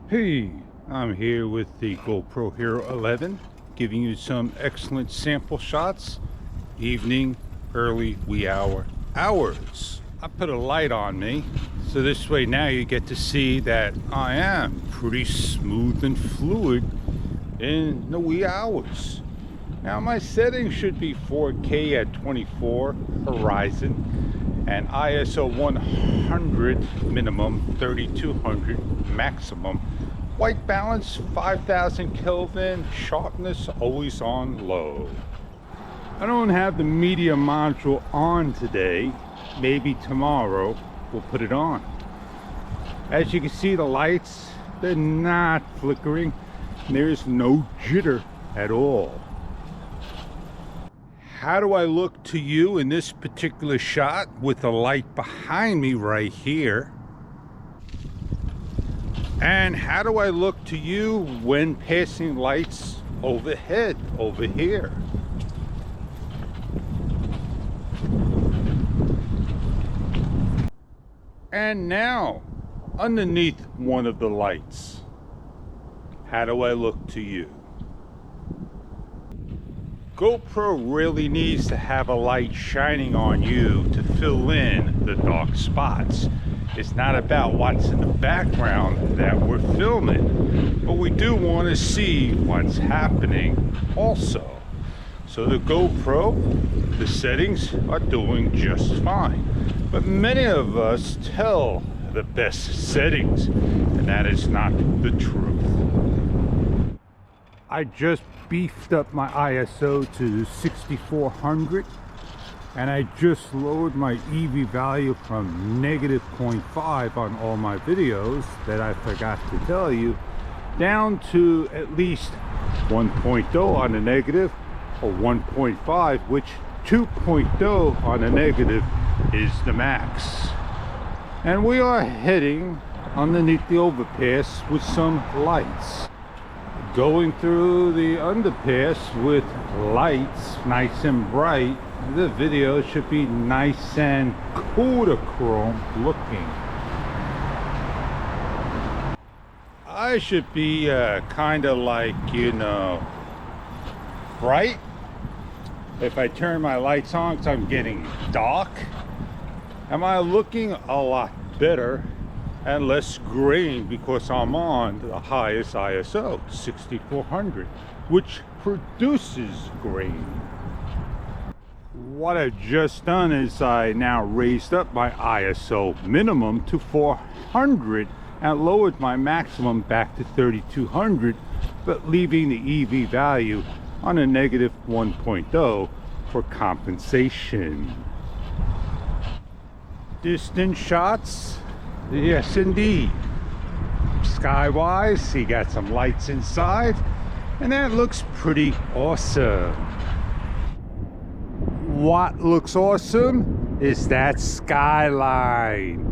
Hey, I'm here with the GoPro Hero 11, giving you some excellent sample shots, evening, early, wee hours. I put a light on me, so this way now you get to see that I am pretty smooth and fluid in the wee hours. Now my settings should be 4K at 24 horizon and ISO 100 minimum, 3200 maximum. White balance 5000 Kelvin, sharpness always on low. I don't have the media module on today. Maybe tomorrow we'll put it on. As you can see, the lights, they're not flickering. There's no jitter at all. How do I look to you in this particular shot with the light behind me right here? And how do I look to you when passing lights overhead over here? And now, underneath one of the lights, how do I look to you? GoPro really needs to have a light shining on you to fill in the dark spots. It's not about what's in the background that we're filming, but we do want to see what's happening also. So the GoPro, the settings are doing just fine. But many of us tell the best settings, and that is not the truth. I just beefed up my ISO to 6400. And I just lowered my EV value from -0.5 on all my videos that I forgot to tell you, down to at least 1.0 on the negative, or 1.5, which 2.0 on the negative is the max. And we are heading underneath the overpass with some lights. Going through the underpass with lights nice and bright, the video should be nice and Kodachrome looking. I should be kind of like, you know, bright. If I turn my lights on because I'm getting dark, am I looking a lot better and less grain because I'm on the highest ISO, 6400, which produces grain. What I've just done is I now raised up my ISO minimum to 400 and lowered my maximum back to 3200, but leaving the EV value on a -1.0 for compensation. Distance shots, yes indeed. Skywise, he got some lights inside, and that looks pretty awesome. What looks awesome is that skyline.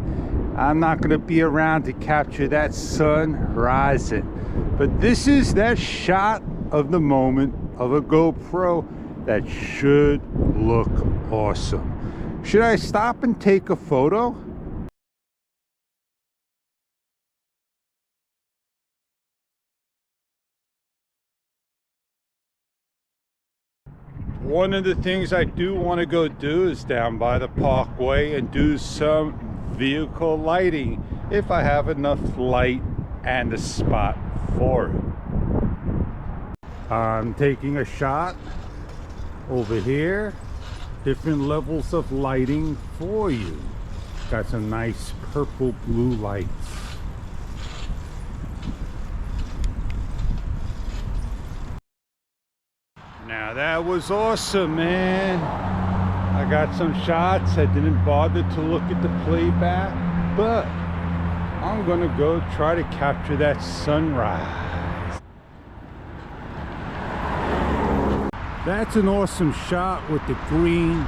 I'm not going to be around to capture that sun rising, but this is that shot of the moment of a GoPro that should look awesome. Should I stop and take a photo? One of the things I do want to go do is down by the parkway and do some vehicle lighting if I have enough light and a spot for it. I'm taking a shot over here, different levels of lighting for you. Got some nice purple blue lights. Now that was awesome, man. I got some shots. I didn't bother to look at the playback, but I'm gonna go try to capture that sunrise. That's an awesome shot with the green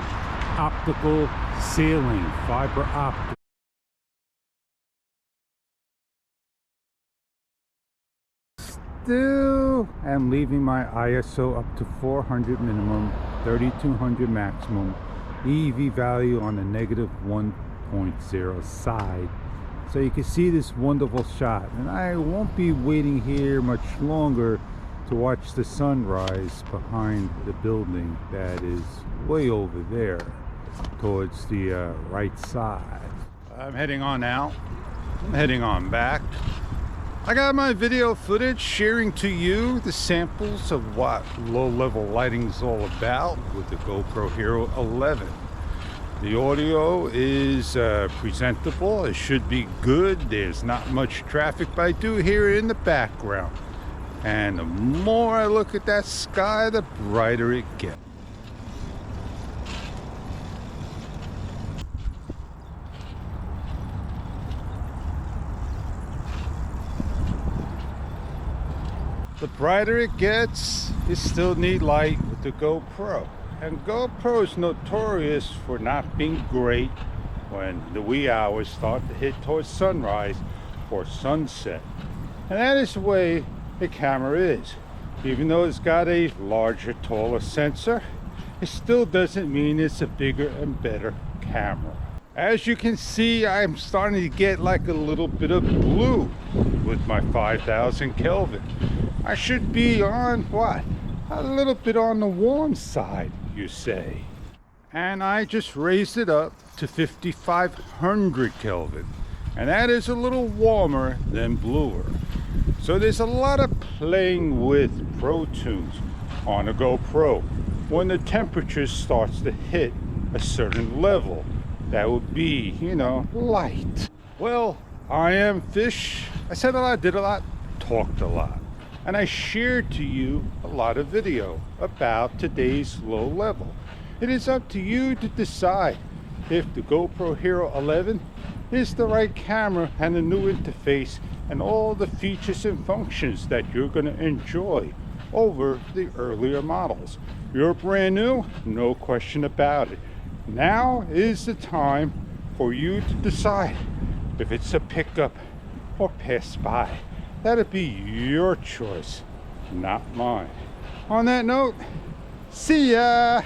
optical ceiling, fiber optic. Still am leaving my ISO up to 400 minimum, 3200 maximum, EV value on the -1.0 side, so you can see this wonderful shot. And I won't be waiting here much longer to watch the sunrise behind the building that is way over there towards the right side. I'm heading on out. I'm heading on back. I got my video footage sharing to you the samples of what low-level lighting's all about with the GoPro Hero 11. The audio is presentable. It should be good. There's not much traffic, but I do hear it in the background. And the more I look at that sky, the brighter it gets. The brighter it gets, you still need light with the GoPro. And GoPro is notorious for not being great when the wee hours start to hit towards sunrise or sunset. And that is the way the camera is. Even though it's got a larger, taller sensor, it still doesn't mean it's a bigger and better camera. As you can see, I'm starting to get like a little bit of blue with my 5000 Kelvin. I should be on what? A little bit on the warm side, you say. And I just raised it up to 5500 Kelvin. And that is a little warmer than bluer. So there's a lot of playing with Pro Tunes on a GoPro when the temperature starts to hit a certain level. That would be, you know, light. Well, I am Fish. I said a lot, did a lot, talked a lot. And I shared to you a lot of video about today's low level. It is up to you to decide if the GoPro Hero 11 is the right camera and the new interface and all the features and functions that you're going to enjoy over the earlier models. You're brand new, no question about it. Now is the time for you to decide if it's a pickup or pass by. That'd be your choice, not mine. On that note, see ya!